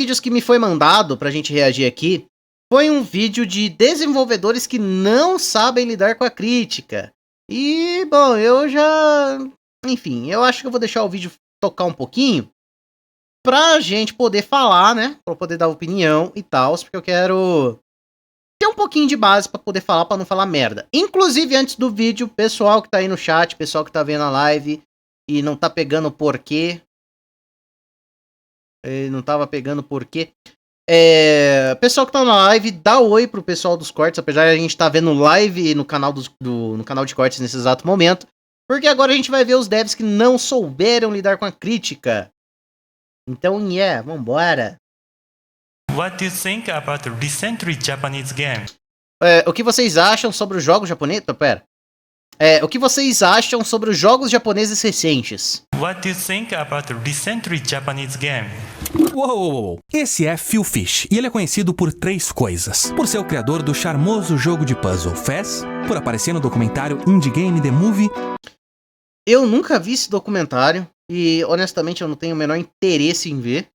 vídeos que me foi mandado pra gente reagir aqui foi um vídeo de desenvolvedores que não sabem lidar com a crítica. E, bom, eu já... Enfim, eu acho que eu vou deixar o vídeo tocar um pouquinho pra gente poder falar, né? Pra poder dar opinião e tal, porque eu quero ter um pouquinho de base pra poder falar, pra não falar merda. Inclusive, antes do vídeo, pessoal que tá aí no chat, pessoal que tá vendo a live e não tá pegando o porquê. Não tava pegando porquê. Pessoal que tá na live, dá oi pro pessoal dos cortes, apesar de a gente tá vendo live no canal, no canal de cortes nesse exato momento. Porque agora a gente vai ver os devs que não souberam lidar com a crítica. Então, vambora. What do you think about the recently Japanese game? O que vocês acham sobre os jogos japoneses? Pera. O que vocês acham sobre os jogos japoneses recentes? What do you think about the recently Japanese game? Uou! Esse é Phil Fish, e ele é conhecido por 3 coisas. Por ser o criador do charmoso jogo de puzzle Fez, por aparecer no documentário Indie Game The Movie. Eu nunca vi esse documentário, e honestamente eu não tenho o menor interesse em ver.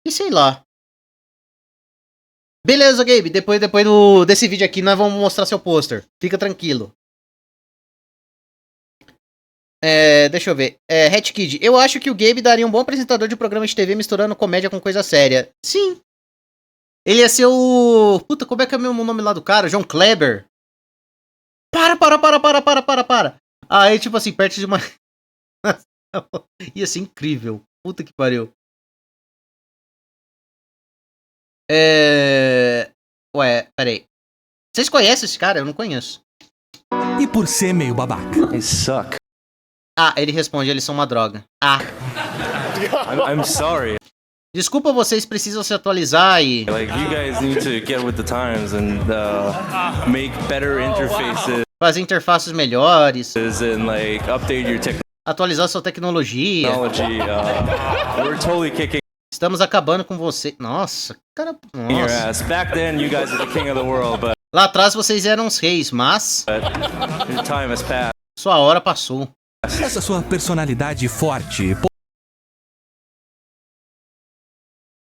E sei lá. Beleza, Gabe, depois desse vídeo aqui nós vamos mostrar seu pôster. Fica tranquilo. Deixa eu ver. Hat Kid, eu acho que o Gabe daria um bom apresentador de programa de TV misturando comédia com coisa séria. Sim. Ele ia ser o... Puta, como é que é o mesmo nome lá do cara? João Kleber. Para. Aí, tipo assim, perto de uma... Ia ser incrível. Puta que pariu. Ué, peraí. Vocês conhecem esse cara? Eu não conheço. E por ser meio babaca. They suck. Ele responde, eles são uma droga. I'm sorry. Desculpa, vocês precisam se atualizar e... Like, you guys need to get with the times and make better interfaces fazer interfaces melhores. and like update your Atualizar sua tecnologia. technology. We're totally kicking Estamos acabando com você. Nossa, cara... your Nossa. ass. Back then, you guys were the king of the world, but Lá atrás vocês eram os reis, mas... your time has passed. sua hora passou. Essa sua personalidade forte,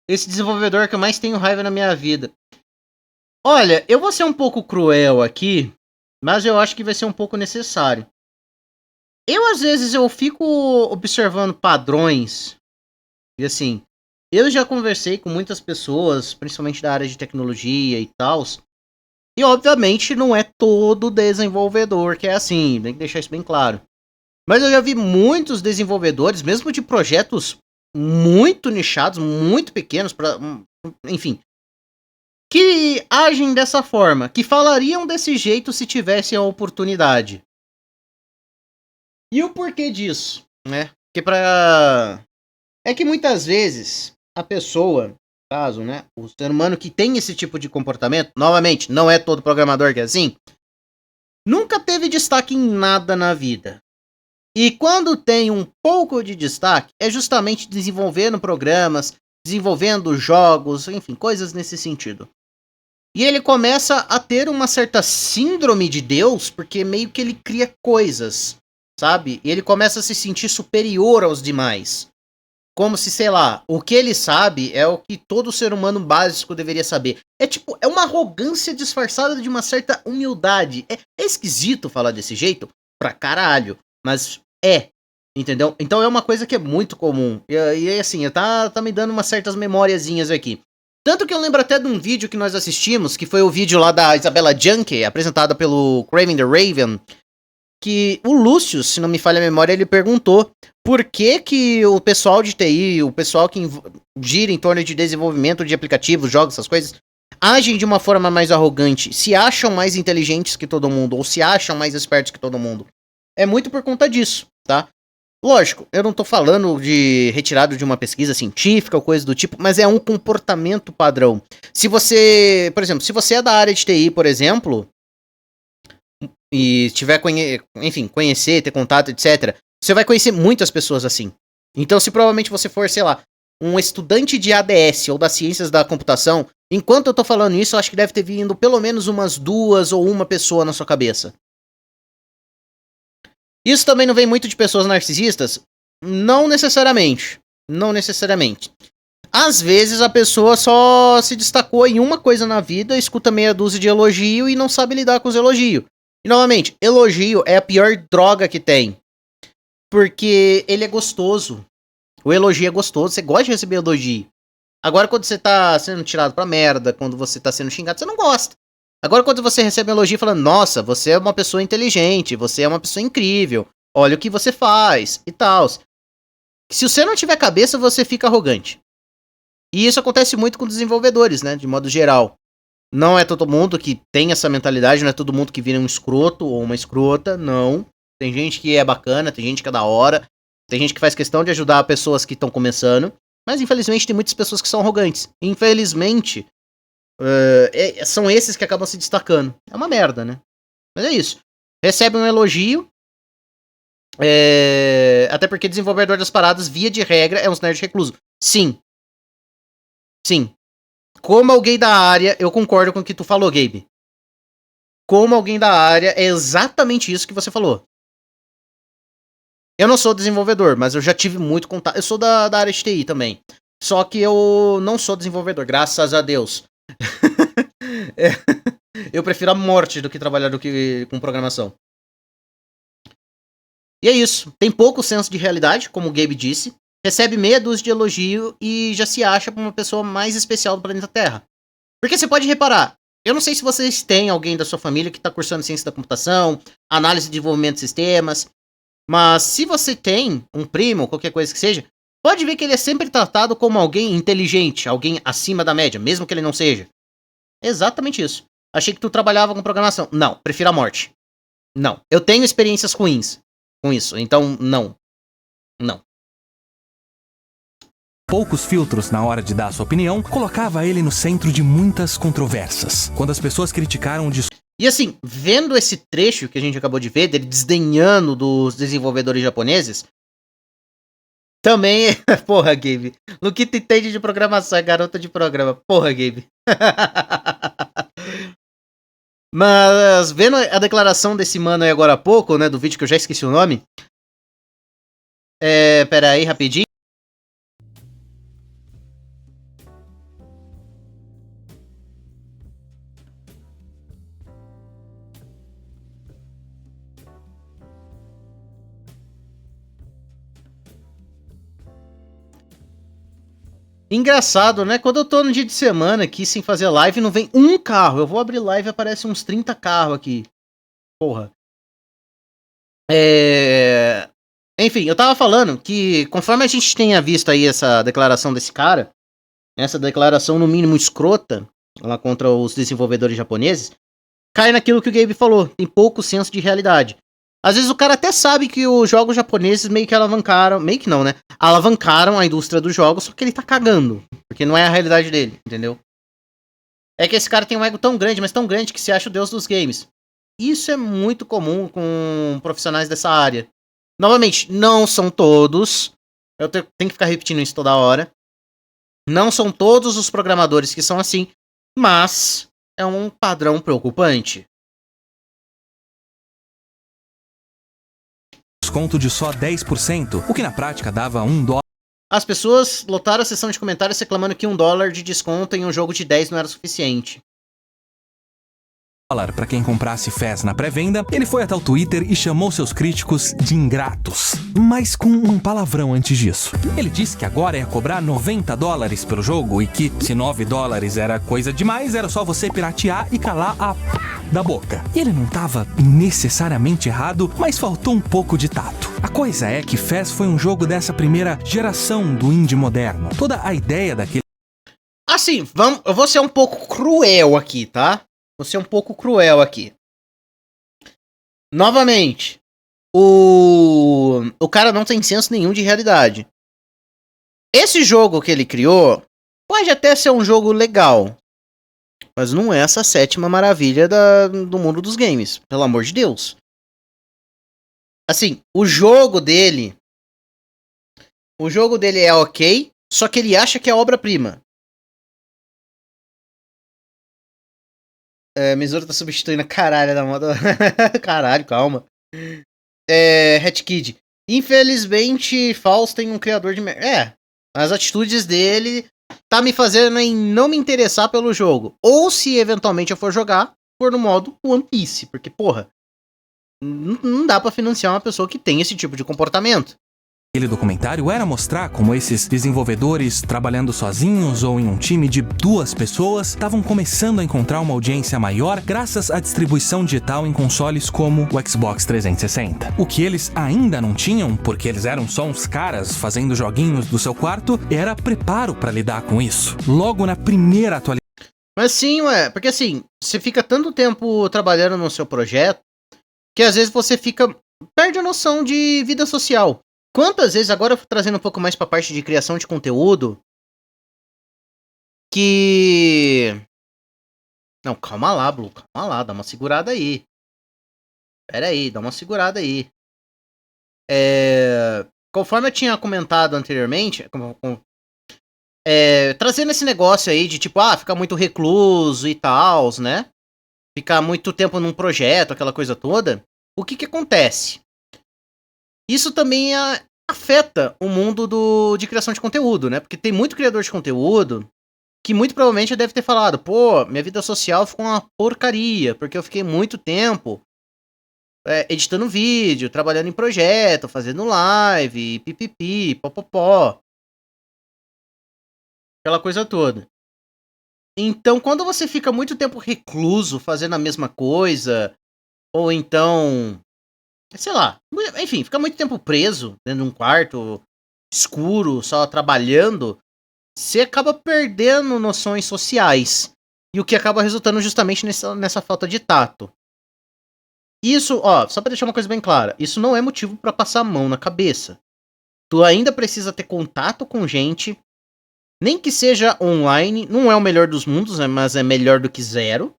Esse desenvolvedor que eu mais tenho raiva na minha vida. Olha, eu vou ser um pouco cruel aqui, mas eu acho que vai ser um pouco necessário. Às vezes, eu fico observando padrões. E assim, eu já conversei com muitas pessoas, principalmente da área de tecnologia e tal. E obviamente não é todo desenvolvedor que é assim, tem que deixar isso bem claro. Mas eu já vi muitos desenvolvedores, mesmo de projetos muito nichados, muito pequenos, enfim, que agem dessa forma, que falariam desse jeito se tivessem a oportunidade. E o porquê disso, né? Porque é que muitas vezes a pessoa, caso, né, o ser humano que tem esse tipo de comportamento, novamente, não é todo programador que é assim, nunca teve destaque em nada na vida. E quando tem um pouco de destaque, é justamente desenvolvendo programas, desenvolvendo jogos, enfim, coisas nesse sentido. E ele começa a ter uma certa síndrome de Deus, porque meio que ele cria coisas, sabe? E ele começa a se sentir superior aos demais. Como se, sei lá, o que ele sabe é o que todo ser humano básico deveria saber. É uma arrogância disfarçada de uma certa humildade. É esquisito falar desse jeito pra caralho. Mas entendeu? Então é uma coisa que é muito comum. E assim, tá me dando umas certas memóriazinhas aqui. Tanto que eu lembro até de um vídeo que nós assistimos, que foi o vídeo lá da Isabella Junkie, apresentada pelo Craven the Raven, que o Lúcio, se não me falha a memória, ele perguntou por que o pessoal de TI, o pessoal que gira em torno de desenvolvimento de aplicativos, jogos, essas coisas, agem de uma forma mais arrogante, se acham mais inteligentes que todo mundo, ou se acham mais espertos que todo mundo. É muito por conta disso, tá? Lógico, eu não tô falando de retirado de uma pesquisa científica ou coisa do tipo, mas é um comportamento padrão. Se você, por exemplo, se você é da área de TI, por exemplo, e tiver, conhecer, ter contato, etc., você vai conhecer muitas pessoas assim. Então, se provavelmente você for, sei lá, um estudante de ADS ou das ciências da computação, enquanto eu tô falando isso, eu acho que deve ter vindo pelo menos umas 2 ou uma pessoa na sua cabeça. Isso também não vem muito de pessoas narcisistas? Não necessariamente. Não necessariamente. Às vezes a pessoa só se destacou em uma coisa na vida, escuta meia dúzia de elogio e não sabe lidar com os elogios. E novamente, elogio é a pior droga que tem. Porque ele é gostoso. O elogio é gostoso, você gosta de receber elogio. Agora quando você tá sendo tirado pra merda, quando você tá sendo xingado, você não gosta. Agora quando você recebe um elogio falando, nossa, você é uma pessoa inteligente, você é uma pessoa incrível, olha o que você faz e tal. Se você não tiver cabeça, você fica arrogante. E isso acontece muito com desenvolvedores, né, de modo geral. Não é todo mundo que tem essa mentalidade, não é todo mundo que vira um escroto ou uma escrota, não. Tem gente que é bacana, tem gente que é da hora, tem gente que faz questão de ajudar pessoas que estão começando, mas infelizmente tem muitas pessoas que são arrogantes. Infelizmente, são esses que acabam se destacando. É uma merda, né? Mas é isso. Recebe um elogio, até porque desenvolvedor das paradas, via de regra, é uns nerd recluso. Sim. Sim. Como alguém da área, eu concordo com o que tu falou, Gabe. Como alguém da área, é exatamente isso que você falou. Eu não sou desenvolvedor, mas eu já tive muito contato. Eu sou da área de TI também. Só que eu não sou desenvolvedor, graças a Deus. Eu prefiro a morte do que trabalhar com programação. E é isso. Tem pouco senso de realidade, como o Gabe disse. Recebe meia dúzia de elogio e já se acha uma pessoa mais especial do planeta Terra. Porque você pode reparar, eu não sei se vocês têm alguém da sua família que está cursando ciência da computação, análise de desenvolvimento de sistemas, mas se você tem um primo, qualquer coisa que seja, pode ver que ele é sempre tratado como alguém inteligente, alguém acima da média, mesmo que ele não seja. Exatamente isso. Achei que tu trabalhava com programação. Não, prefiro a morte. Não. Eu tenho experiências ruins com isso, então não. Não. Poucos filtros na hora de dar sua opinião, colocava ele no centro de muitas controvérsias. Quando as pessoas criticaram o discurso. E assim, vendo esse trecho que a gente acabou de ver, dele desdenhando dos desenvolvedores japoneses, também, porra, Gabe, no que tu entende de programação, é garota de programa, porra, Gabe. Mas, vendo a declaração desse mano aí agora há pouco, né, do vídeo que eu já esqueci o nome, pera aí, rapidinho. Engraçado, né? Quando eu tô no dia de semana aqui sem fazer live, não vem um carro. Eu vou abrir live e aparece uns 30 carros aqui. Porra. Enfim, eu tava falando que conforme a gente tenha visto aí essa declaração desse cara, essa declaração no mínimo escrota, lá contra os desenvolvedores japoneses, cai naquilo que o Gabe falou. Tem pouco senso de realidade. Às vezes o cara até sabe que os jogos japoneses meio que alavancaram, meio que não, né? Alavancaram a indústria dos jogos, só que ele tá cagando. Porque não é a realidade dele, entendeu? É que esse cara tem um ego tão grande, mas tão grande que se acha o deus dos games. Isso é muito comum com profissionais dessa área. Novamente, não são todos. Eu tenho que ficar repetindo isso toda hora. Não são todos os programadores que são assim, mas é um padrão preocupante. Desconto de só 10%, o que na prática dava $1. As pessoas lotaram a seção de comentários reclamando que $1 de desconto em um jogo de 10 não era suficiente. Para quem comprasse Fez na pré-venda, ele foi até o Twitter e chamou seus críticos de ingratos, mas com um palavrão antes disso. Ele disse que agora ia cobrar $90 pelo jogo e que se $9 era coisa demais, era só você piratear e calar a da boca. E ele não estava necessariamente errado, mas faltou um pouco de tato. A coisa é que Fez foi um jogo dessa primeira geração do indie moderno. Toda a ideia daquele... Assim, eu vou ser um pouco cruel aqui, tá? Vou ser um pouco cruel aqui. Novamente, o cara não tem senso nenhum de realidade. Esse jogo que ele criou pode até ser um jogo legal, mas não é essa sétima maravilha do mundo dos games, pelo amor de Deus. Assim, o jogo dele é ok, só que ele acha que é obra-prima. Misura tá substituindo a caralho da moda. Caralho, calma. Hat Kid. Infelizmente, Faust tem um criador de merda. As atitudes dele tá me fazendo em não me interessar pelo jogo. Ou se eventualmente eu for jogar, for no modo One Piece. Porque, porra, não dá pra financiar uma pessoa que tem esse tipo de comportamento. Aquele documentário era mostrar como esses desenvolvedores, trabalhando sozinhos ou em um time de 2 pessoas, estavam começando a encontrar uma audiência maior graças à distribuição digital em consoles como o Xbox 360. O que eles ainda não tinham, porque eles eram só uns caras fazendo joguinhos do seu quarto, era preparo para lidar com isso. Logo na primeira atualização. Mas sim, porque assim, você fica tanto tempo trabalhando no seu projeto, que às vezes você perde a noção de vida social. Quantas vezes, agora trazendo um pouco mais pra parte de criação de conteúdo, que... Não, calma lá, Blue, calma lá, dá uma segurada aí. Pera aí, dá uma segurada aí. Conforme eu tinha comentado anteriormente, trazendo esse negócio aí de tipo, ficar muito recluso e tal, né? Ficar muito tempo num projeto, aquela coisa toda. O que acontece? Isso também afeta o mundo de criação de conteúdo, né? Porque tem muito criador de conteúdo que muito provavelmente deve ter falado, pô, minha vida social ficou uma porcaria, porque eu fiquei muito tempo editando vídeo, trabalhando em projeto, fazendo live, pipipi, popopó. Aquela coisa toda. Então, quando você fica muito tempo recluso, fazendo a mesma coisa, ou então, sei lá, enfim, fica muito tempo preso dentro de um quarto escuro, só trabalhando, você acaba perdendo noções sociais. E o que acaba resultando justamente nessa falta de tato. Isso, só pra deixar uma coisa bem clara, isso não é motivo pra passar a mão na cabeça. Tu ainda precisa ter contato com gente, nem que seja online, não é o melhor dos mundos, né, mas é melhor do que zero.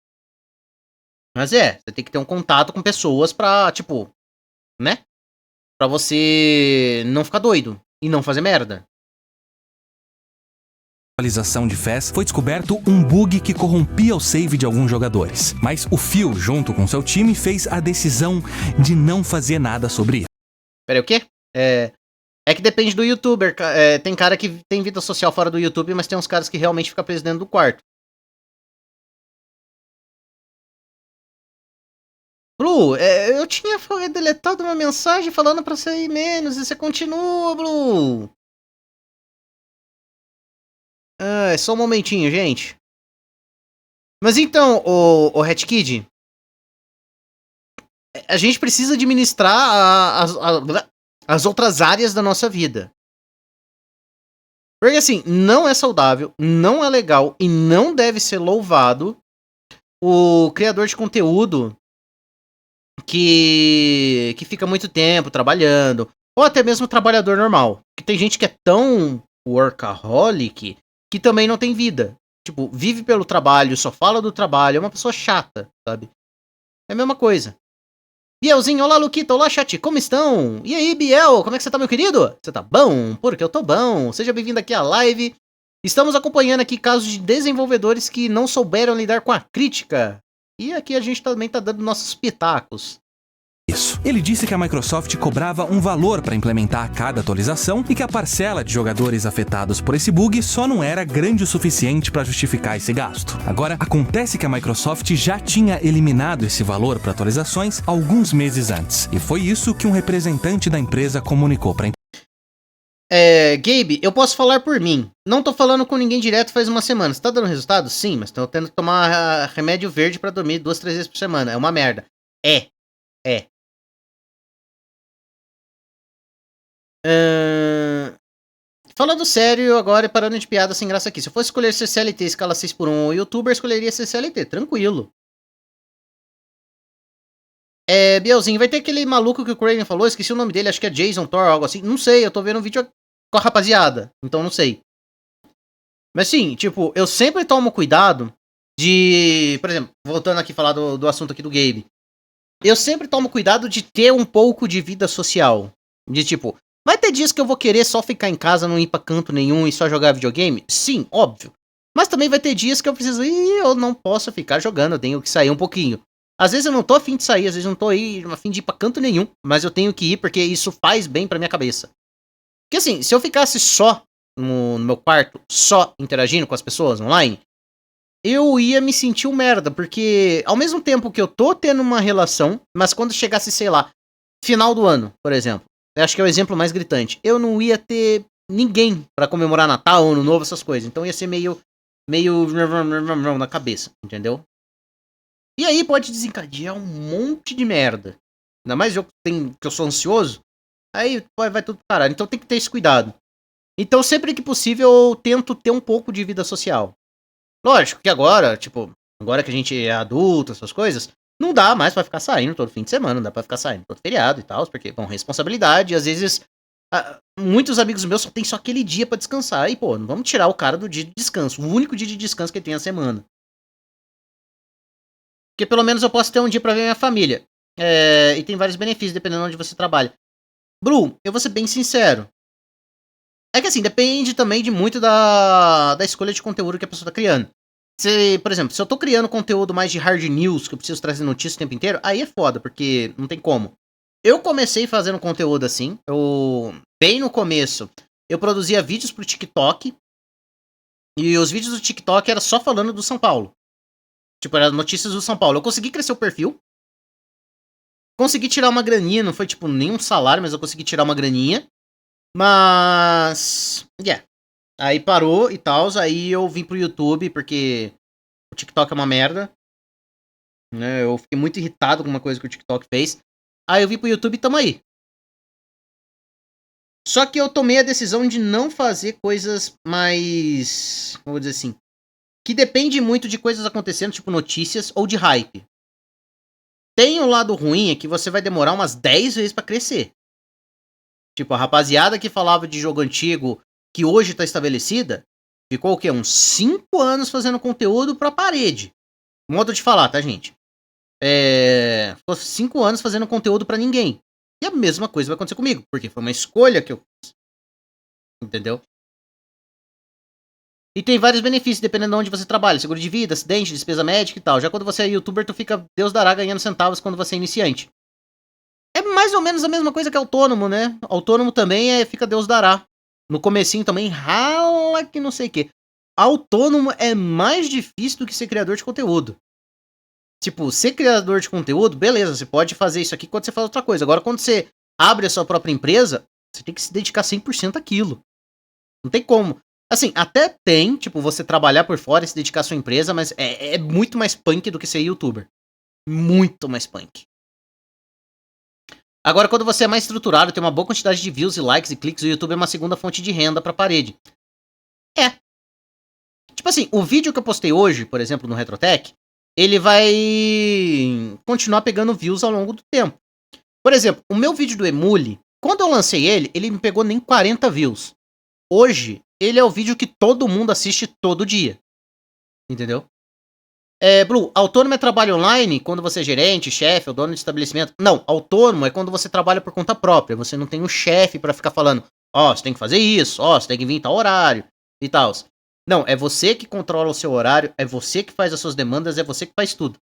Mas você tem que ter um contato com pessoas pra, tipo, né? Pra você não ficar doido e não fazer merda. Atualização de FES, foi descoberto um bug que corrompia o save de alguns jogadores. Mas o Phil, junto com seu time, fez a decisão de não fazer nada sobre isso. Peraí, o quê? É que depende do youtuber. Tem cara que tem vida social fora do YouTube, mas tem uns caras que realmente ficam presos dentro do quarto. Blue, eu tinha deletado uma mensagem falando pra você ir menos e você continua, Blue. Só um momentinho, gente. Mas então, o Hat Kid, a gente precisa administrar as outras áreas da nossa vida. Porque assim, não é saudável, não é legal e não deve ser louvado o criador de conteúdo que fica muito tempo trabalhando, ou até mesmo o trabalhador normal. Que tem gente que é tão workaholic que também não tem vida. Tipo, vive pelo trabalho, só fala do trabalho, é uma pessoa chata, sabe? É a mesma coisa. Bielzinho, olá Luquita, olá chat, como estão? E aí Biel, como é que você tá, meu querido? Você tá bom? Porque eu tô bom. Seja bem-vindo aqui à live. Estamos acompanhando aqui casos de desenvolvedores que não souberam lidar com a crítica. E aqui a gente também tá dando nossos pitacos. Isso. Ele disse que a Microsoft cobrava um valor para implementar cada atualização e que a parcela de jogadores afetados por esse bug só não era grande o suficiente para justificar esse gasto. Agora, acontece que a Microsoft já tinha eliminado esse valor para atualizações alguns meses antes, e foi isso que um representante da empresa comunicou para a Gabe, eu posso falar por mim. Não tô falando com ninguém direto faz uma semana. Você tá dando resultado? Sim, mas tô tendo que tomar remédio verde para dormir 2, 3 vezes por semana. É uma merda. Falando sério agora e parando de piada sem graça aqui. Se eu fosse escolher ser CLT escala 6x1 ou youtuber, escolheria ser CLT, tranquilo. Bielzinho, vai ter aquele maluco que o Craven falou, esqueci o nome dele, acho que é Jason Thor, algo assim. Não sei, eu tô vendo um vídeo com a rapaziada, então não sei. Mas sim, tipo, eu sempre tomo cuidado de... Por exemplo, voltando aqui falar do assunto aqui do Gabe. Eu sempre tomo cuidado de ter um pouco de vida social. De tipo, vai ter dias que eu vou querer só ficar em casa, não ir pra canto nenhum e só jogar videogame? Sim, óbvio. Mas também vai ter dias que eu preciso ir e eu não posso ficar jogando, eu tenho que sair um pouquinho. Às vezes eu não tô afim de sair, às vezes eu não tô afim de ir pra canto nenhum, mas eu tenho que ir porque isso faz bem pra minha cabeça. Porque assim, se eu ficasse só no meu quarto, só interagindo com as pessoas online, eu ia me sentir um merda, porque ao mesmo tempo que eu tô tendo uma relação, mas quando chegasse, sei lá, final do ano, por exemplo, eu acho que é o exemplo mais gritante, eu não ia ter ninguém pra comemorar Natal, Ano Novo, essas coisas, então ia ser meio na cabeça, entendeu? E aí pode desencadear um monte de merda, ainda mais eu que eu sou ansioso, aí vai tudo pro caralho, então tem que ter esse cuidado. Então sempre que possível eu tento ter um pouco de vida social. Lógico que agora, tipo, agora que a gente é adulto, essas coisas, não dá mais pra ficar saindo todo fim de semana, não dá pra ficar saindo todo feriado e tal, porque, bom, responsabilidade, e às vezes, muitos amigos meus só tem só aquele dia pra descansar, e pô, não vamos tirar o cara do dia de descanso, o único dia de descanso que ele tem na semana. Porque pelo menos eu posso ter um dia pra ver minha família, e tem vários benefícios dependendo de onde você trabalha. Bru, eu vou ser bem sincero, é que assim, depende também de muito da escolha de conteúdo que a pessoa tá criando. Por exemplo, se eu tô criando conteúdo mais de hard news, que eu preciso trazer notícias o tempo inteiro, aí é foda, porque não tem como. Eu comecei fazendo conteúdo assim, bem no começo, eu produzia vídeos pro TikTok, e os vídeos do TikTok era só falando do São Paulo. Tipo, era notícias do São Paulo. Eu consegui crescer o perfil, consegui tirar uma graninha, não foi tipo nenhum salário, mas eu consegui tirar uma graninha. Mas, aí parou e tal, aí eu vim pro YouTube, porque o TikTok é uma merda, né, eu fiquei muito irritado com uma coisa que o TikTok fez, aí eu vim pro YouTube e tamo aí. Só que eu tomei a decisão de não fazer coisas mais, vou dizer assim, que depende muito de coisas acontecendo, tipo notícias ou de hype. Tem um lado ruim é que você vai demorar umas 10 vezes pra crescer. Tipo, a rapaziada que falava de jogo antigo, que hoje tá estabelecida, ficou o quê? Uns 5 anos fazendo conteúdo pra parede. Modo de falar, tá, gente? Ficou 5 anos fazendo conteúdo pra ninguém. E a mesma coisa vai acontecer comigo, porque foi uma escolha que eu fiz. Entendeu? E tem vários benefícios, dependendo de onde você trabalha. Seguro de vida, acidente, despesa médica e tal. Já quando você é youtuber, tu fica, Deus dará, ganhando centavos quando você é iniciante. É mais ou menos a mesma coisa que autônomo, né? Autônomo também fica Deus dará. No comecinho também rala que não sei o que. Autônomo é mais difícil do que ser criador de conteúdo. Tipo, ser criador de conteúdo, beleza, você pode fazer isso aqui quando você faz outra coisa. Agora, quando você abre a sua própria empresa, você tem que se dedicar 100% àquilo. Não tem como. Assim, até tem, tipo, você trabalhar por fora e se dedicar à sua empresa, mas é muito mais punk do que ser youtuber. Muito mais punk. Agora, quando você é mais estruturado, tem uma boa quantidade de views e likes e cliques, o YouTube é uma segunda fonte de renda pra parede. Tipo assim, o vídeo que eu postei hoje, por exemplo, no Retrotech, ele vai continuar pegando views ao longo do tempo. Por exemplo, o meu vídeo do Emule, quando eu lancei ele não pegou nem 40 views. Hoje, ele é o vídeo que todo mundo assiste todo dia. Entendeu? Blue, autônomo é trabalho online quando você é gerente, chefe ou dono de estabelecimento? Não, autônomo é quando você trabalha por conta própria. Você não tem um chefe pra ficar falando, você tem que fazer isso, você tem que vir em tal horário e tal. Não, é você que controla o seu horário, é você que faz as suas demandas, é você que faz tudo.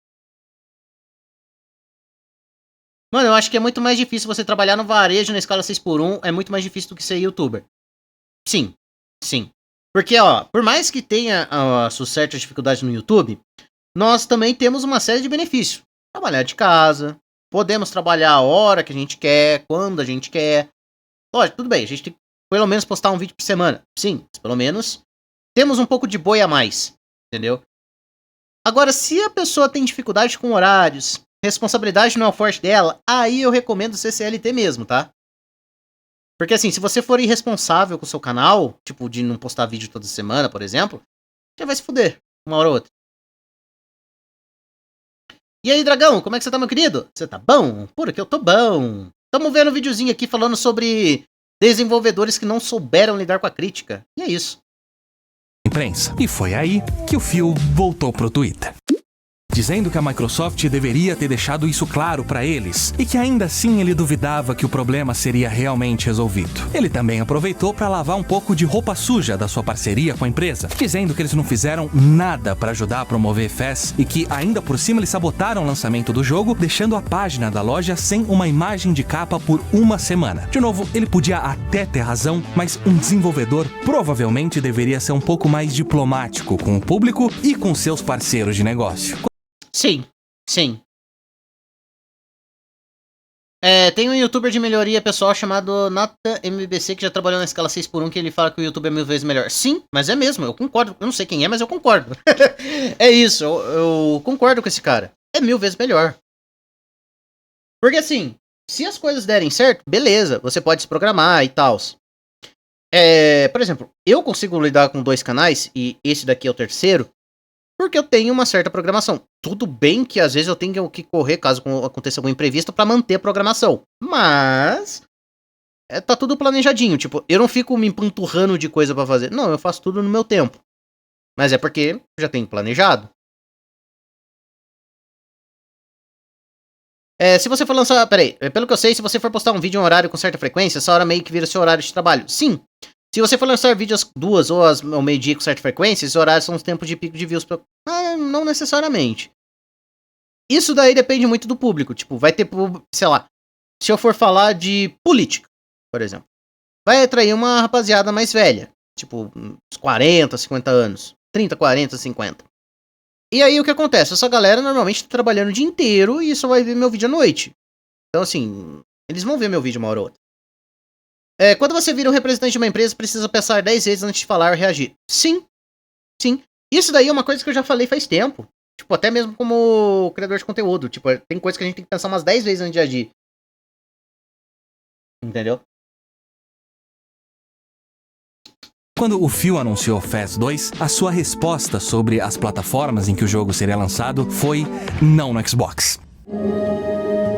Mano, eu acho que é muito mais difícil você trabalhar no varejo na escala 6x1, é muito mais difícil do que ser youtuber. Sim, sim. Porque, por mais que tenha suas certas dificuldades no YouTube, nós também temos uma série de benefícios. Trabalhar de casa, podemos trabalhar a hora que a gente quer, quando a gente quer. Lógico, tudo bem, a gente tem que pelo menos postar um vídeo por semana. Sim, mas pelo menos temos um pouco de boi a mais, entendeu? Agora, se a pessoa tem dificuldade com horários, responsabilidade não é o forte dela, aí eu recomendo ser CLT mesmo, tá? Porque assim, se você for irresponsável com o seu canal, tipo, de não postar vídeo toda semana, por exemplo, já vai se fuder, uma hora ou outra. E aí, Dragão, como é que você tá, meu querido? Você tá bom? Por aqui eu tô bom. Tamo vendo um videozinho aqui falando sobre desenvolvedores que não souberam lidar com a crítica. E é isso. Imprensa. E foi aí que o Phil voltou pro Twitter. dizendo que a Microsoft deveria ter deixado isso claro para eles e que ainda assim ele duvidava que o problema seria realmente resolvido. Ele também aproveitou para lavar um pouco de roupa suja da sua parceria com a empresa, dizendo que eles não fizeram nada para ajudar a promover FES e que ainda por cima eles sabotaram o lançamento do jogo, deixando a página da loja sem uma imagem de capa por uma semana. De novo, ele podia até ter razão, mas um desenvolvedor provavelmente deveria ser um pouco mais diplomático com o público e com seus parceiros de negócio. Sim, sim. Tem um youtuber de melhoria pessoal chamado Nata MBC que já trabalhou na escala 6x1 que ele fala que o YouTube é 1000 vezes melhor. Sim, mas é mesmo, eu concordo. Eu não sei quem é, mas eu concordo. É isso, eu concordo com esse cara. É 1000 vezes melhor. Porque assim, se as coisas derem certo, beleza, você pode se programar e tal. Por exemplo, eu consigo lidar com 2 canais e esse daqui é o terceiro, porque eu tenho uma certa programação. Tudo bem que às vezes eu tenho que correr caso aconteça algum imprevisto pra manter a programação. Mas tá tudo planejadinho. Tipo, eu não fico me empanturrando de coisa pra fazer. Não, eu faço tudo no meu tempo. Mas é porque já tenho planejado. Se você for lançar... Peraí, pelo que eu sei, se você for postar um vídeo em um horário com certa frequência, essa hora meio que vira seu horário de trabalho. Sim. Se você for lançar vídeos às 2 ou ao meio-dia com certa frequência, esses horários são os tempos de pico de views. Não necessariamente. Isso daí depende muito do público. Tipo, vai ter, sei lá, se eu for falar de política, por exemplo, vai atrair uma rapaziada mais velha. Tipo, uns 40, 50 anos. 30, 40, 50. E aí o que acontece? Essa galera normalmente tá trabalhando o dia inteiro e só vai ver meu vídeo à noite. Então assim, eles vão ver meu vídeo uma hora ou outra. Quando você vira um representante de uma empresa, precisa pensar 10 vezes antes de falar ou reagir. Sim. Sim. Isso daí é uma coisa que eu já falei faz tempo. Tipo, até mesmo como criador de conteúdo. Tipo, tem coisa que a gente tem que pensar umas 10 vezes antes de agir. Entendeu? Quando o Phil anunciou FES 2, a sua resposta sobre as plataformas em que o jogo seria lançado foi não no Xbox.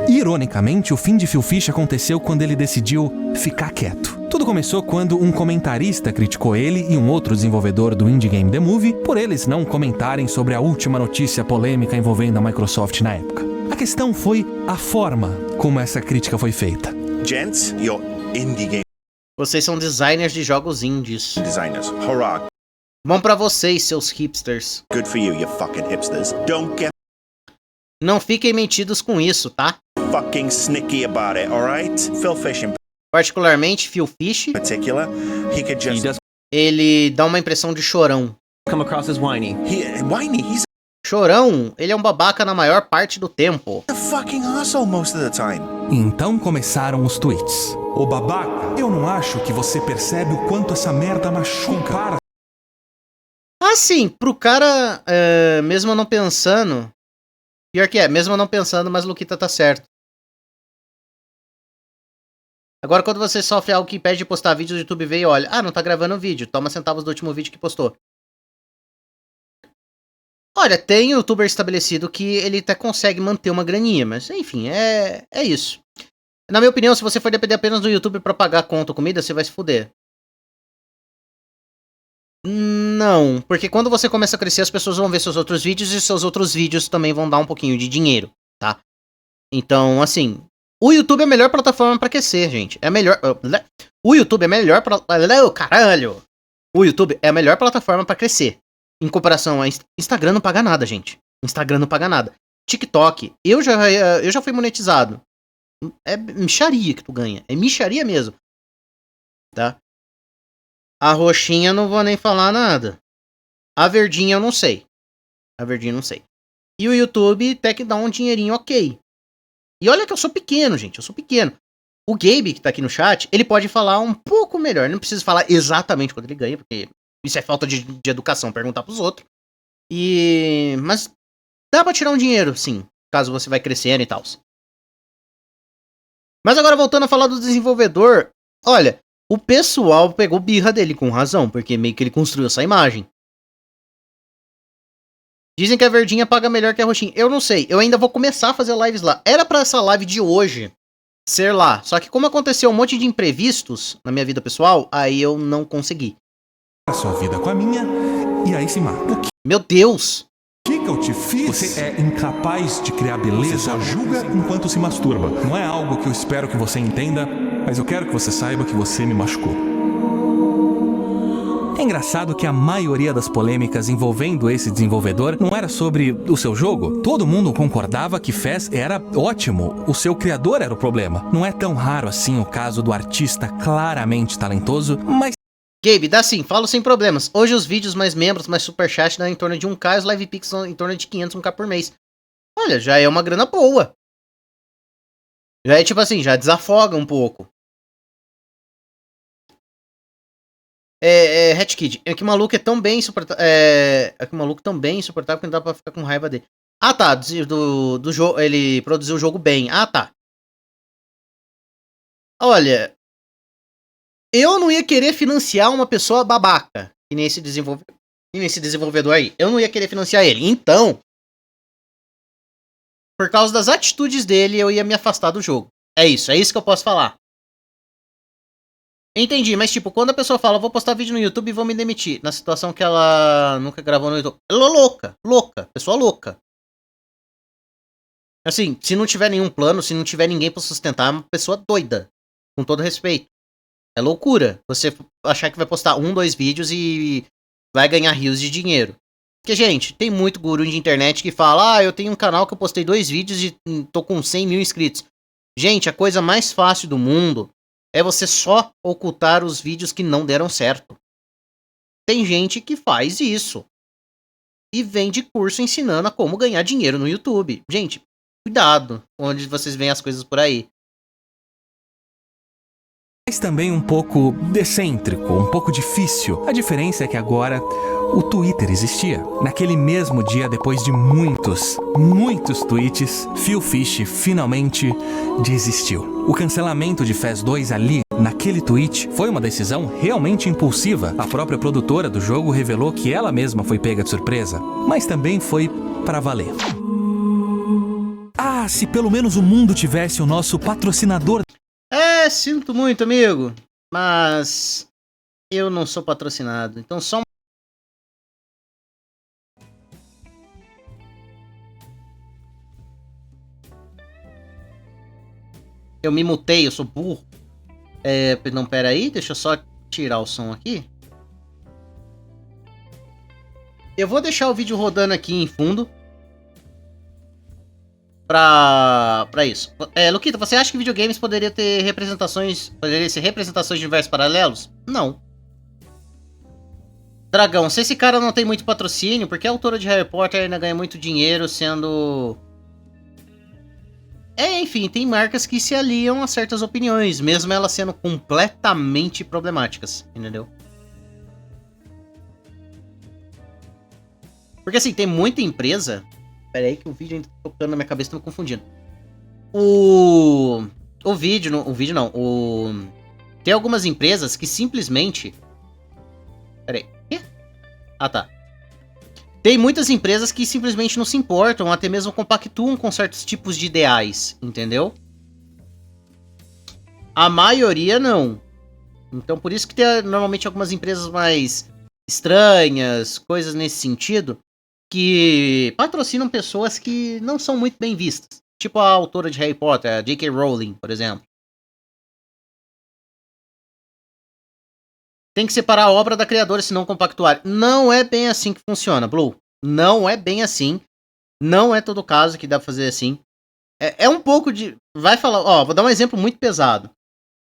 Ironicamente, o fim de Phil Fish aconteceu quando ele decidiu ficar quieto. Tudo começou quando um comentarista criticou ele e um outro desenvolvedor do indie game The Movie por eles não comentarem sobre a última notícia polêmica envolvendo a Microsoft na época. A questão foi a forma como essa crítica foi feita. Gents, your indie game Vocês são designers de jogos indies. designers, hurrah, Bom pra vocês, seus hipsters. good for you, you fucking hipsters. Don't get Não fiquem metidos com isso, tá? fucking snicky about it, alright? Phil Fish in Particularmente, Phil Fish, particular, he could He just... does ele dá uma impressão de chorão. come across as whiny. Whiny, he's Chorão, ele é um babaca na maior parte do tempo. a fucking asshole most of the time. Então começaram os tweets. Ô babaca, eu não acho que você percebe o quanto essa merda machuca. Assim, pro cara, mesmo não pensando... Pior que mesmo não pensando, mas o Luquita tá certo. Agora, quando você sofre algo que impede de postar vídeo, o YouTube veio e olha, não tá gravando vídeo, toma centavos do último vídeo que postou. Olha, tem youtuber estabelecido que ele até consegue manter uma graninha, mas enfim, é isso. Na minha opinião, se você for depender apenas do YouTube pra pagar conta ou comida, você vai se fuder. Não, porque quando você começa a crescer, as pessoas vão ver seus outros vídeos e seus outros vídeos também vão dar um pouquinho de dinheiro, tá? Então, assim, o YouTube é a melhor plataforma pra crescer, gente. É a melhor... O YouTube é a melhor... Caralho! O YouTube é a melhor plataforma pra crescer. Em comparação a Instagram não paga nada, gente. Instagram não paga nada. TikTok, eu já fui monetizado. É mixaria que tu ganha. É mixaria mesmo. Tá? A roxinha não vou nem falar nada. A verdinha eu não sei. E o YouTube até que dá um dinheirinho ok. E olha que eu sou pequeno, gente. Eu sou pequeno. O Gabe, que tá aqui no chat, ele pode falar um pouco melhor. Não precisa falar exatamente quanto ele ganha, porque isso é falta de educação, perguntar pros outros. Mas dá pra tirar um dinheiro, sim. Caso você vai crescendo e tal. Mas agora voltando a falar do desenvolvedor. Olha, o pessoal pegou birra dele com razão, porque meio que ele construiu essa imagem. Dizem que a verdinha paga melhor que a roxinha. Eu não sei, eu ainda vou começar a fazer lives lá. Era pra essa live de hoje ser lá. Só que como aconteceu um monte de imprevistos na minha vida pessoal, aí eu não consegui. A sua vida com a minha, e aí se mata. Meu Deus! O que Difficulty Fits. Você é incapaz de criar beleza. Você só julga enquanto se masturba. Não é algo que eu espero que você entenda, mas eu quero que você saiba que você me machucou. É engraçado que a maioria das polêmicas envolvendo esse desenvolvedor não era sobre o seu jogo. Todo mundo concordava que Fez era ótimo, o seu criador era o problema. Não é tão raro assim o caso do artista claramente talentoso, mas... Gabe, dá sim, falo sem problemas. Hoje os vídeos, mais membros, mais superchat dão em torno de 1k, os live pix são em torno de 500, 1k por mês. Olha, já é uma grana boa. Já é tipo assim, já desafoga um pouco. Hatchkid, é que o maluco é tão bem insuportável. É que o maluco tão bem insuportável que não dá pra ficar com raiva dele. Ah tá, do jogo. Ele produziu o jogo bem. Ah tá. Olha. Eu não ia querer financiar uma pessoa babaca. Que nem esse desenvolvedor aí. Eu não ia querer financiar ele. Então. Por causa das atitudes dele, eu ia me afastar do jogo. É isso que eu posso falar. Entendi, mas tipo, quando a pessoa fala, vou postar vídeo no YouTube e vou me demitir, na situação que ela nunca gravou no YouTube. Ela é louca, pessoa louca. Assim, se não tiver nenhum plano, se não tiver ninguém pra sustentar, é uma pessoa doida. Com todo respeito. É loucura você achar que vai postar 1, 2 vídeos e vai ganhar rios de dinheiro. Porque, gente, tem muito guru de internet que fala, eu tenho um canal que eu postei 2 vídeos e tô com 100 mil inscritos. Gente, a coisa mais fácil do mundo é você só ocultar os vídeos que não deram certo. Tem gente que faz isso. E vende curso ensinando a como ganhar dinheiro no YouTube. Gente, cuidado onde vocês veem as coisas por aí. Mas também um pouco excêntrico, um pouco difícil. A diferença é que agora o Twitter existia. Naquele mesmo dia, depois de muitos tweets, Phil Fish finalmente desistiu. O cancelamento de Fez 2 ali, naquele tweet, foi uma decisão realmente impulsiva. A própria produtora do jogo revelou que ela mesma foi pega de surpresa, mas também foi pra valer. Ah, se pelo menos o mundo tivesse o nosso patrocinador. Sinto muito, amigo, mas eu não sou patrocinado, então só eu me mutei, eu sou burro. Não, pera aí, deixa eu só tirar o som aqui. Eu vou deixar o vídeo rodando aqui em fundo. Pra isso. Luquita, você acha que videogames poderiam ser representações de universos paralelos? Não. Dragão, se esse cara não tem muito patrocínio, porque a autora de Harry Potter ainda ganha muito dinheiro sendo... enfim, tem marcas que se aliam a certas opiniões, mesmo elas sendo completamente problemáticas, entendeu? Porque assim, tem muita empresa... Pera aí que o vídeo ainda tá tocando na minha cabeça, tô me confundindo. Tem algumas empresas que simplesmente... Pera aí. Quê? Ah, tá. Tem muitas empresas que simplesmente não se importam, até mesmo compactuam com certos tipos de ideais, entendeu? A maioria não. Então por isso que tem normalmente algumas empresas mais estranhas, coisas nesse sentido, que patrocinam pessoas que não são muito bem vistas. Tipo a autora de Harry Potter, a J.K. Rowling, por exemplo. Tem que separar a obra da criadora, senão compactuar. Não é bem assim que funciona, Blue. Não é bem assim. Não é todo caso que dá pra fazer assim. É um pouco de... Vai falar... vou dar um exemplo muito pesado.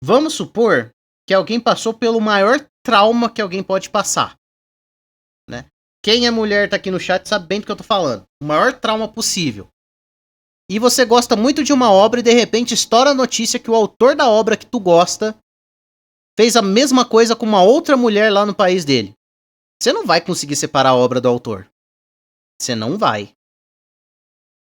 Vamos supor que alguém passou pelo maior trauma que alguém pode passar. Né? Quem é mulher tá aqui no chat sabe bem do que eu tô falando. O maior trauma possível. E você gosta muito de uma obra e de repente estoura a notícia que o autor da obra que tu gosta fez a mesma coisa com uma outra mulher lá no país dele. Você não vai conseguir separar a obra do autor. Você não vai.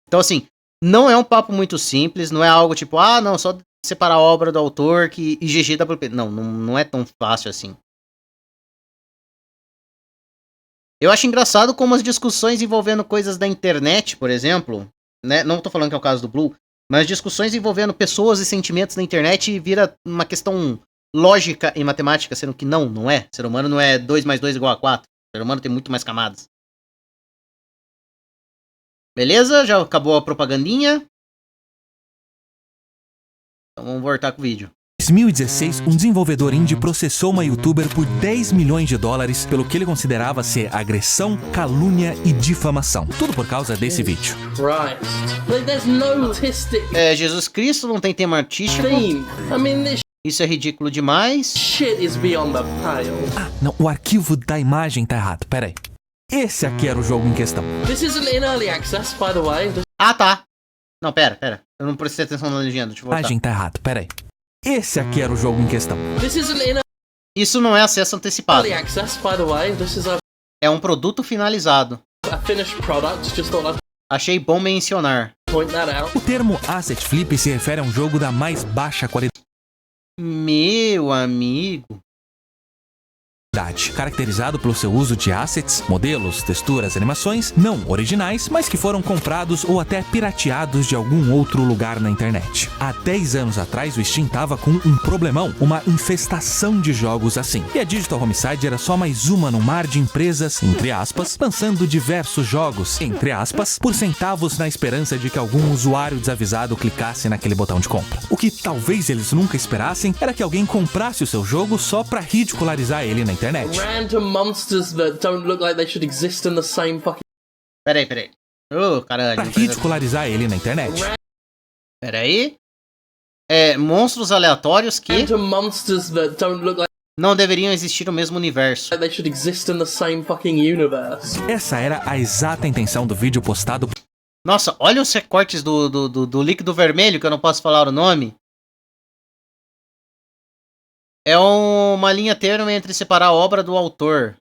Então assim, não é um papo muito simples, não é algo tipo, não, só separar a obra do autor que e GGWP. Não é tão fácil assim. Eu acho engraçado como as discussões envolvendo coisas da internet, por exemplo, né? Não tô falando que é o caso do Blue, mas discussões envolvendo pessoas e sentimentos na internet vira uma questão lógica e matemática, sendo que não é. Ser humano não é 2 mais 2 igual a 4. Ser humano tem muito mais camadas. Beleza? Já acabou a propagandinha. Então vamos voltar com o vídeo. Em 2016, um desenvolvedor indie processou uma youtuber por 10 milhões de dólares pelo que ele considerava ser agressão, calúnia e difamação. Tudo por causa desse vídeo. Jesus Cristo não tem tema artístico. Isso é ridículo demais. Ah, não, o arquivo da imagem tá errado, pera aí. Esse aqui era o jogo em questão. Ah, tá. Não, pera. Eu não prestei atenção na legenda, deixa eu voltar. A imagem tá errado, pera aí. Esse aqui era o jogo em questão. Isso não é acesso antecipado. É um produto finalizado. Achei bom mencionar. O termo Asset Flip se refere a um jogo da mais baixa qualidade. Meu amigo. Caracterizado pelo seu uso de assets, modelos, texturas, animações não originais, mas que foram comprados ou até pirateados de algum outro lugar na internet. Há 10 anos atrás, o Steam tava com um problemão, uma infestação de jogos assim. E a Digital Homicide era só mais uma no mar de empresas, entre aspas, lançando diversos jogos, entre aspas, por centavos na esperança de que algum usuário desavisado clicasse naquele botão de compra. O que talvez eles nunca esperassem era que alguém comprasse o seu jogo só pra ridicularizar ele na internet. Random monsters that don't look like they should exist in the same fucking... Peraí. Oh, caralho. Pra ridicularizar ele na internet. Peraí. Monstros aleatórios que Random monsters that don't look like não deveriam existir no mesmo universo. they should exist in the same fucking universe. Essa era a exata intenção do vídeo postado. Nossa, olha os recortes do líquido vermelho, que eu não posso falar o nome. É uma linha tênue entre separar a obra do autor.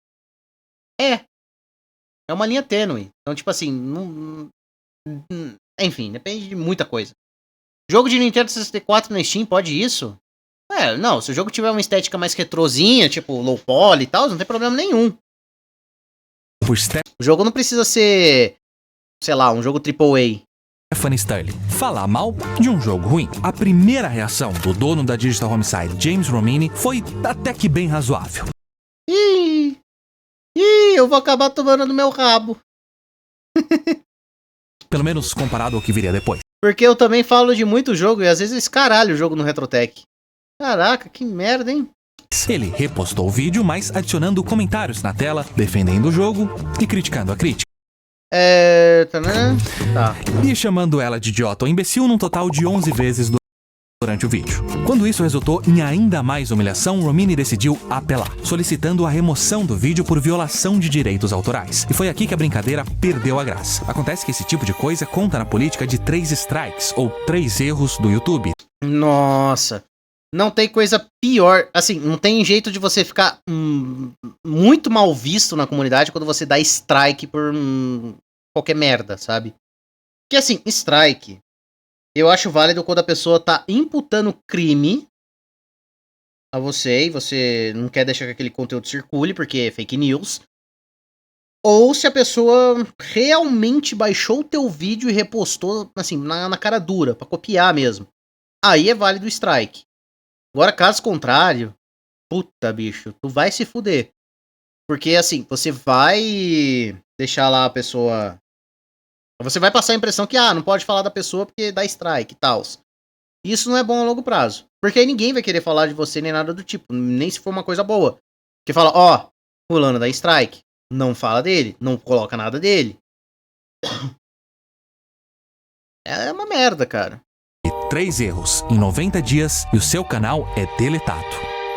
É uma linha tênue. Então, tipo assim, enfim, depende de muita coisa. Jogo de Nintendo 64 na Steam pode isso? Não, se o jogo tiver uma estética mais retrozinha, tipo low poly e tal, não tem problema nenhum. O jogo não precisa ser, sei lá, um jogo AAA. Stephanie Sterling falar mal de um jogo ruim. A primeira reação do dono da Digital Homicide, James Romini, foi até que bem razoável. Eu vou acabar tomando no meu rabo. Pelo menos comparado ao que viria depois. Porque eu também falo de muito jogo e às vezes escaralho o jogo no Retrotech. Caraca, que merda, hein? Ele repostou o vídeo, mas adicionando comentários na tela, defendendo o jogo e criticando a crítica. Tá. E chamando ela de idiota ou imbecil num total de 11 vezes durante o vídeo. Quando isso resultou em ainda mais humilhação, Romini decidiu apelar, solicitando a remoção do vídeo por violação de direitos autorais. E foi aqui que a brincadeira perdeu a graça. Acontece que esse tipo de coisa conta na política de 3 strikes, ou 3 erros do YouTube. Nossa, não tem coisa pior. Assim, não tem jeito de você ficar muito mal visto na comunidade quando você dá strike por qualquer merda, sabe? Porque assim, strike, eu acho válido quando a pessoa tá imputando crime a você e você não quer deixar que aquele conteúdo circule porque é fake news. Ou se a pessoa realmente baixou o teu vídeo e repostou, assim, na cara dura, pra copiar mesmo. Aí é válido o strike. Agora, caso contrário, puta, bicho, tu vai se fuder. Porque, assim, você vai deixar lá a pessoa... Você vai passar a impressão que, não pode falar da pessoa porque dá strike e tal. Isso não é bom a longo prazo. Porque aí ninguém vai querer falar de você nem nada do tipo. Nem se for uma coisa boa. Que fala, fulano dá strike. Não fala dele. Não coloca nada dele. É uma merda, cara. 3 erros em 90 dias e o seu canal é deletado.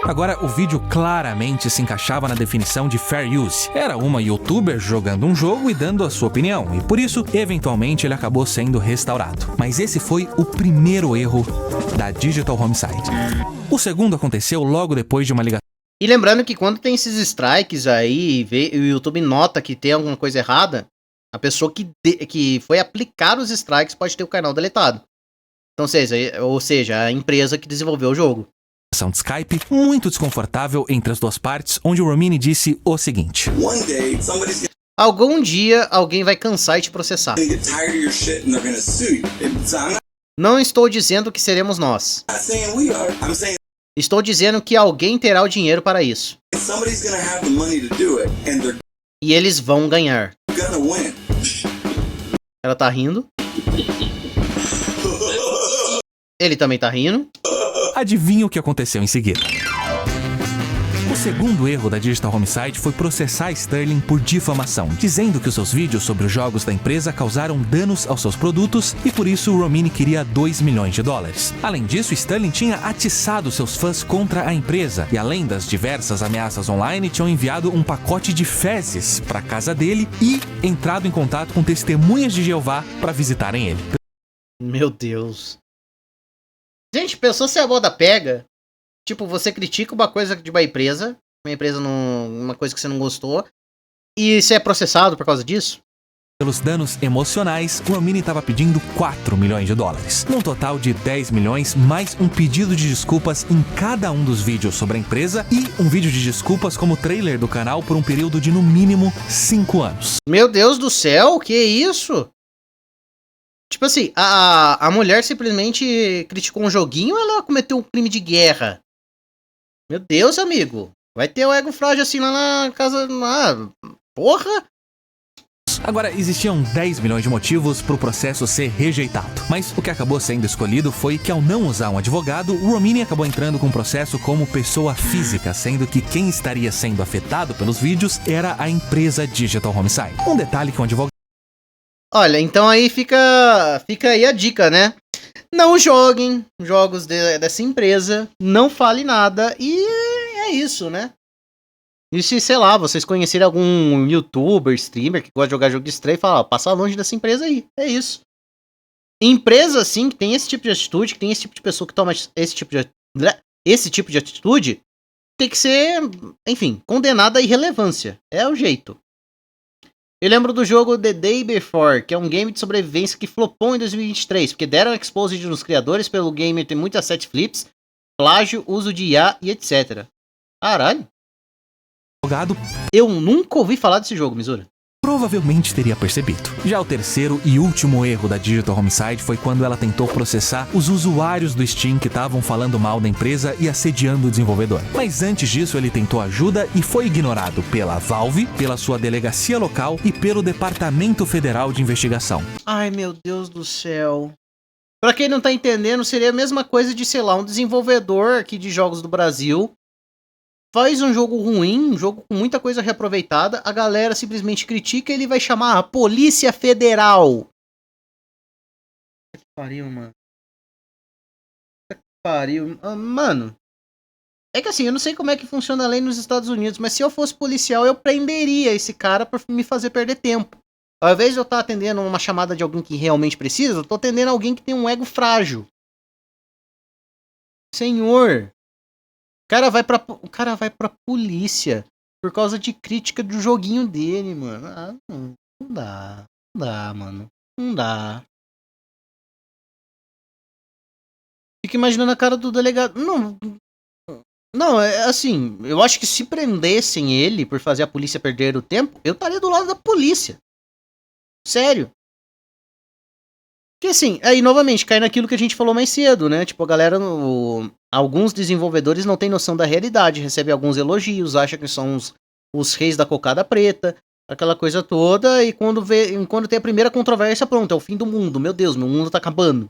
Agora, o vídeo claramente se encaixava na definição de fair use. Era uma youtuber jogando um jogo e dando a sua opinião, e por isso, eventualmente, ele acabou sendo restaurado. Mas esse foi o primeiro erro da Digital Homicide. O segundo aconteceu logo depois de uma ligação. E lembrando que quando tem esses strikes aí, e o YouTube nota que tem alguma coisa errada, a pessoa que foi aplicar os strikes pode ter o canal deletado. Então, ou seja, a empresa que desenvolveu o jogo. De Skype, muito desconfortável entre as duas partes, onde o Romini disse o seguinte: algum dia alguém vai cansar e te processar. Não estou dizendo que seremos nós. Estou dizendo que alguém terá o dinheiro para isso. E eles vão ganhar. Ela tá rindo. Ele também tá rindo. Adivinha o que aconteceu em seguida? O segundo erro da Digital Homicide foi processar Sterling por difamação, dizendo que os seus vídeos sobre os jogos da empresa causaram danos aos seus produtos e por isso o Romine queria $2 milhões. Além disso, Sterling tinha atiçado seus fãs contra a empresa e além das diversas ameaças online, tinham enviado um pacote de fezes para a casa dele e entrado em contato com testemunhas de Jeová para visitarem ele. Meu Deus. Gente, pensou se a moda pega? Tipo, você critica uma coisa de uma empresa uma coisa que você não gostou, e você é processado por causa disso? Pelos danos emocionais, o Romine estava pedindo $4 milhões, num total de 10 milhões, mais um pedido de desculpas em cada um dos vídeos sobre a empresa e um vídeo de desculpas como trailer do canal por um período de no mínimo 5 anos. Meu Deus do céu, que isso? Tipo assim, a mulher simplesmente criticou um joguinho ou ela cometeu um crime de guerra? Meu Deus, amigo. Vai ter o ego frágil assim lá na casa... porra! Agora, existiam 10 milhões de motivos para o processo ser rejeitado, mas o que acabou sendo escolhido foi que ao não usar um advogado, o Romine acabou entrando com o processo como pessoa física, sendo que quem estaria sendo afetado pelos vídeos era a empresa Digital Homicide. Um detalhe que um advogado... Olha, então aí fica aí a dica, né? Não joguem jogos dessa empresa, não fale nada e é isso, né? E se, sei lá, vocês conhecerem algum youtuber, streamer que gosta de jogar jogo de estreia, fala, passa longe dessa empresa aí, é isso. Empresa, assim, que tem esse tipo de atitude, que tem esse tipo de pessoa que toma esse tipo de atitude, tem que ser, enfim, condenada à irrelevância, é o jeito. Eu lembro do jogo The Day Before, que é um game de sobrevivência que flopou em 2023, porque deram exposed nos criadores pelo game ter muitos asset flips, plágio, uso de IA e etc. Caralho. Eu nunca ouvi falar desse jogo, Misura. Provavelmente teria percebido. Já o terceiro e último erro da Digital Homicide foi quando ela tentou processar os usuários do Steam que estavam falando mal da empresa e assediando o desenvolvedor. Mas antes disso ele tentou ajuda e foi ignorado pela Valve, pela sua delegacia local e pelo Departamento Federal de Investigação. Ai, meu Deus do céu. Pra quem não tá entendendo, seria a mesma coisa de, sei lá, um desenvolvedor aqui de jogos do Brasil faz um jogo ruim, um jogo com muita coisa reaproveitada, a galera simplesmente critica e ele vai chamar a Polícia Federal. Que pariu, mano. Que pariu. Mano, é que assim, eu não sei como é que funciona a lei nos Estados Unidos, mas se eu fosse policial, eu prenderia esse cara por me fazer perder tempo. Ao invés de eu estar atendendo uma chamada de alguém que realmente precisa, eu tô atendendo alguém que tem um ego frágil. Senhor. O cara vai pra polícia por causa de crítica do joguinho dele, mano. Ah, não dá. Não dá, mano. Não dá. Fica imaginando a cara do delegado. Não, é assim, eu acho que se prendessem ele por fazer a polícia perder o tempo, eu estaria do lado da polícia. Sério. Porque assim, aí novamente, cai naquilo que a gente falou mais cedo, né? Tipo, a galera, alguns desenvolvedores não têm noção da realidade, recebem alguns elogios, acham que são os reis da cocada preta, aquela coisa toda, e quando tem a primeira controvérsia, pronto, é o fim do mundo. Meu Deus, meu mundo tá acabando.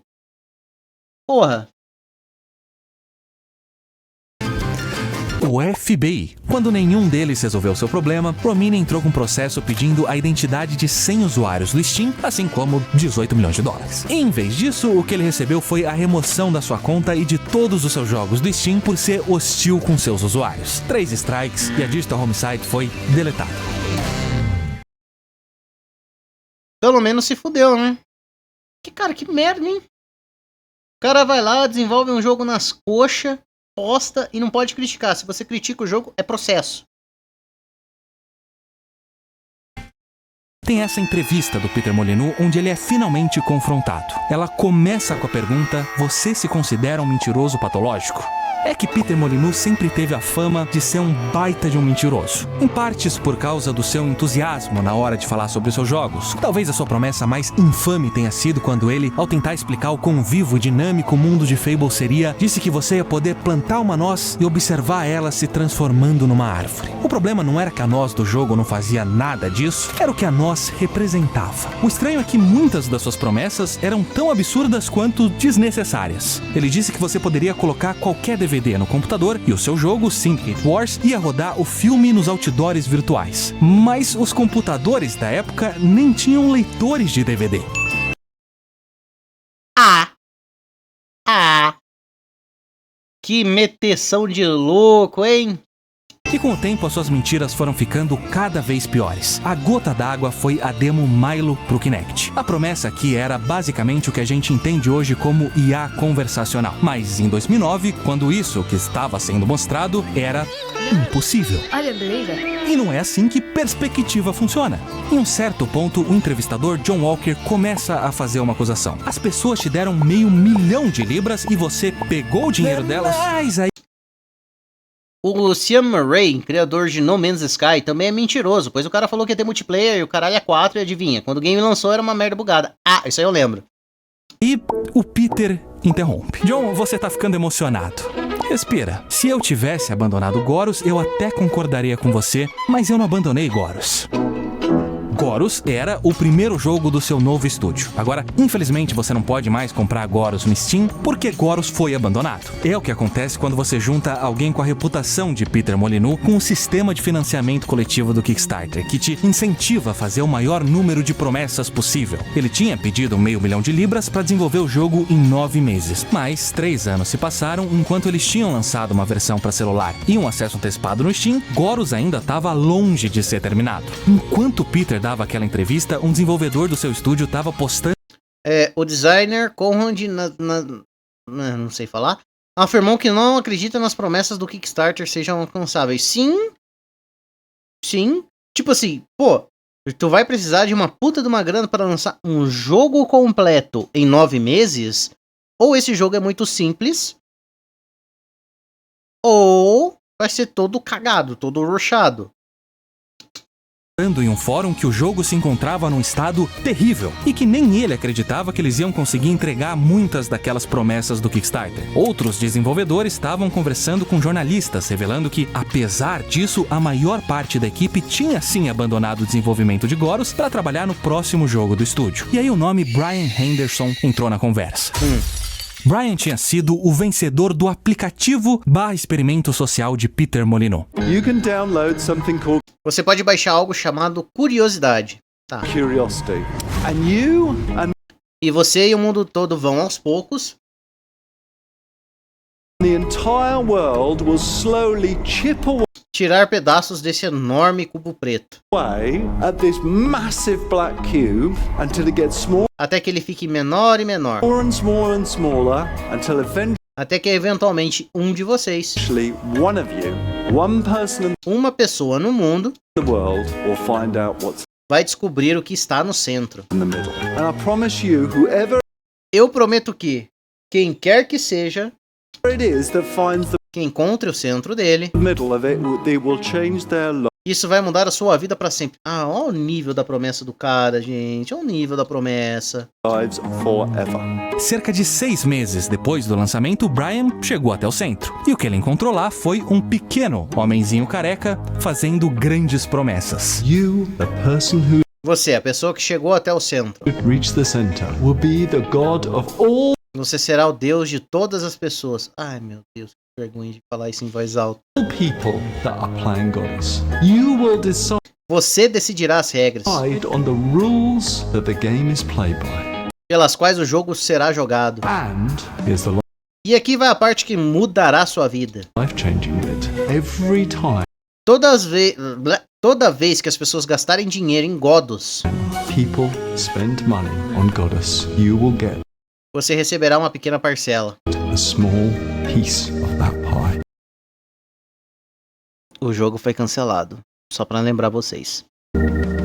Porra. O FBI. Quando nenhum deles resolveu seu problema, Romine entrou com um processo pedindo a identidade de 100 usuários do Steam, assim como $18 milhões. E, em vez disso, o que ele recebeu foi a remoção da sua conta e de todos os seus jogos do Steam por ser hostil com seus usuários. 3 strikes e a Digital Homicide foi deletada. Pelo menos se fudeu, né? Cara, que merda, hein? O cara vai lá, desenvolve um jogo nas coxas, posta e não pode criticar. Se você critica o jogo, é processo. Tem essa entrevista do Peter Molyneux onde ele é finalmente confrontado. Ela começa com a pergunta: você se considera um mentiroso patológico? é que Peter Molyneux sempre teve a fama de ser um baita de um mentiroso. Em partes por causa do seu entusiasmo na hora de falar sobre seus jogos. Talvez a sua promessa mais infame tenha sido quando ele, ao tentar explicar o quão vivo e dinâmico o mundo de Fable seria, disse que você ia poder plantar uma noz e observar ela se transformando numa árvore. O problema não era que a noz do jogo não fazia nada disso, era o que a noz representava. O estranho é que muitas das suas promessas eram tão absurdas quanto desnecessárias. Ele disse que você poderia colocar qualquer DVD no computador e o seu jogo, Syndicate Wars, ia rodar o filme nos outdoors virtuais. Mas os computadores da época nem tinham leitores de DVD. Que meteção de louco, hein? E com o tempo as suas mentiras foram ficando cada vez piores. A gota d'água foi a demo Milo pro Kinect. A promessa aqui era basicamente o que a gente entende hoje como IA conversacional. Mas em 2009, quando isso que estava sendo mostrado era impossível. E não é assim que perspectiva funciona. Em um certo ponto, o entrevistador John Walker começa a fazer uma acusação. As pessoas te deram $500 mil e você pegou o dinheiro delas, mas aí... O Lucian Murray, criador de No Man's Sky, também é mentiroso, pois o cara falou que ia ter multiplayer e o caralho é 4 e adivinha, quando o game lançou era uma merda bugada. Ah, isso aí eu lembro. E o Peter interrompe. John, você tá ficando emocionado. Respira. Se eu tivesse abandonado Gorus, eu até concordaria com você, mas eu não abandonei Gorus. Gorus era o primeiro jogo do seu novo estúdio. Agora, infelizmente, você não pode mais comprar Gorus no Steam porque Gorus foi abandonado. É o que acontece quando você junta alguém com a reputação de Peter Molyneux com o sistema de financiamento coletivo do Kickstarter, que te incentiva a fazer o maior número de promessas possível. Ele tinha pedido $500 mil para desenvolver o jogo em 9 meses, mas 3 anos se passaram enquanto eles tinham lançado uma versão para celular e um acesso antecipado no Steam. Gorus ainda estava longe de ser terminado. Enquanto Peter dava aquela entrevista, um desenvolvedor do seu estúdio estava postando... O designer Conrad, não sei falar, afirmou que não acredita nas promessas do Kickstarter sejam alcançáveis. Sim. Tipo assim, pô, tu vai precisar de uma puta de uma grana para lançar um jogo completo em 9 meses? Ou esse jogo é muito simples, ou vai ser todo cagado, todo rushado. Em um fórum que o jogo se encontrava num estado terrível e que nem ele acreditava que eles iam conseguir entregar muitas daquelas promessas do Kickstarter. Outros desenvolvedores estavam conversando com jornalistas, revelando que, apesar disso, a maior parte da equipe tinha sim abandonado o desenvolvimento de Gorus para trabalhar no próximo jogo do estúdio. E aí o nome Brian Henderson entrou na conversa. Brian tinha sido o vencedor do aplicativo / experimento social de Peter Molyneux. Você pode baixar algo chamado Curiosidade. Tá. Curiosity. E você e o mundo todo vão aos poucos. The entire world will slowly chip Tirar pedaços desse enorme cubo preto. away at this massive black cube until it gets smaller Até que ele fique menor e menor. and smaller and smaller until Até que eventualmente um de vocês, eventually one of you, one person in uma pessoa no mundo, the world will find out what's vai descobrir o que está no centro. in the middle. And I promise you, whoever Eu prometo que quem quer que seja, it is that finds the que encontre o centro dele, middle of it, they will change their isso vai mudar a sua vida para sempre. Ah, olha o nível da promessa do cara, gente. Olha o nível da promessa. lives forever. Cerca de 6 meses depois do lançamento, Brian chegou até o centro. E o que ele encontrou lá foi um pequeno homenzinho careca fazendo grandes promessas. You, the person who Você, a pessoa que chegou até o centro. reached the center, will be the God of all Você será o Deus de todas as pessoas. Ai, meu Deus, que vergonha de falar isso em voz alta. people that are playing Goddess. You will decide Você decidirá as regras on the rules that the game is played by. pelas quais o jogo será jogado. And here's the E aqui vai a parte que mudará sua vida. life-changing bit. Every time Toda vez que as pessoas gastarem dinheiro em Godos, people spend money on Goddess, you will get você receberá uma pequena parcela. a small piece of that pie. O jogo foi cancelado. Só pra lembrar vocês.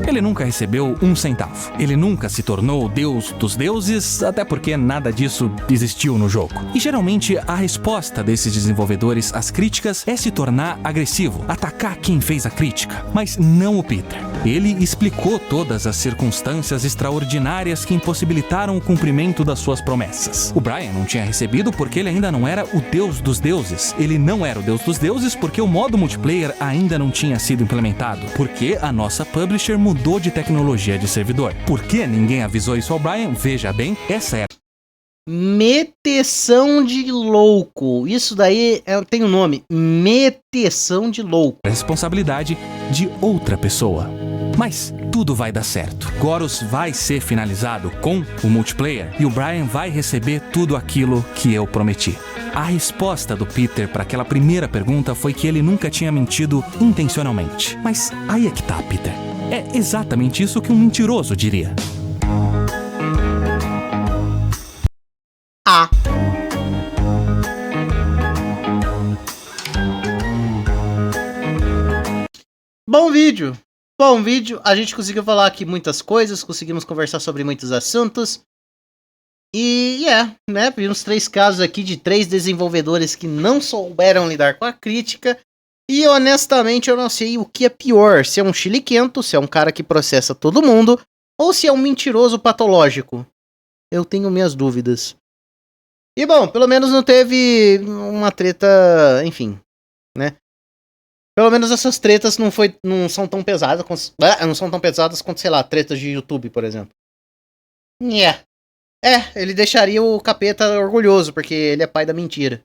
Ele Ele nunca recebeu um centavo. Ele nunca se tornou o deus dos deuses, até porque nada disso existiu no jogo. E geralmente a resposta desses desenvolvedores às críticas é se tornar agressivo, atacar quem fez a crítica, mas não o Peter. Ele explicou todas as circunstâncias extraordinárias que impossibilitaram o cumprimento das suas promessas. O Brian não tinha recebido porque ele ainda não era o deus dos deuses. Ele não era o deus dos deuses porque o modo multiplayer ainda não tinha sido implementado. Porque a nossa publisher mudou de tecnologia de servidor. Por que ninguém avisou isso ao Brian? Veja bem, essa era meteção de louco. Isso daí tem um nome. Meteção de louco. a responsabilidade de outra pessoa. Mas tudo vai dar certo. Gorus vai ser finalizado com o multiplayer e o Brian vai receber tudo aquilo que eu prometi. A resposta do Peter para aquela primeira pergunta foi que ele nunca tinha mentido intencionalmente. Mas aí é que tá, Peter. É exatamente isso que um mentiroso diria. Ah. Bom vídeo. Bom vídeo. A gente conseguiu falar aqui muitas coisas, conseguimos conversar sobre muitos assuntos. E né? Vimos 3 casos aqui de 3 desenvolvedores que não souberam lidar com a crítica. E honestamente eu não sei o que é pior. Se é um chiliquento, se é um cara que processa todo mundo, ou se é um mentiroso patológico. Eu tenho minhas dúvidas. E bom, pelo menos não teve uma treta, enfim, né? Pelo menos essas tretas não são tão pesadas, quanto, sei lá, tretas de YouTube, por exemplo. Ele deixaria o capeta orgulhoso, porque ele é pai da mentira.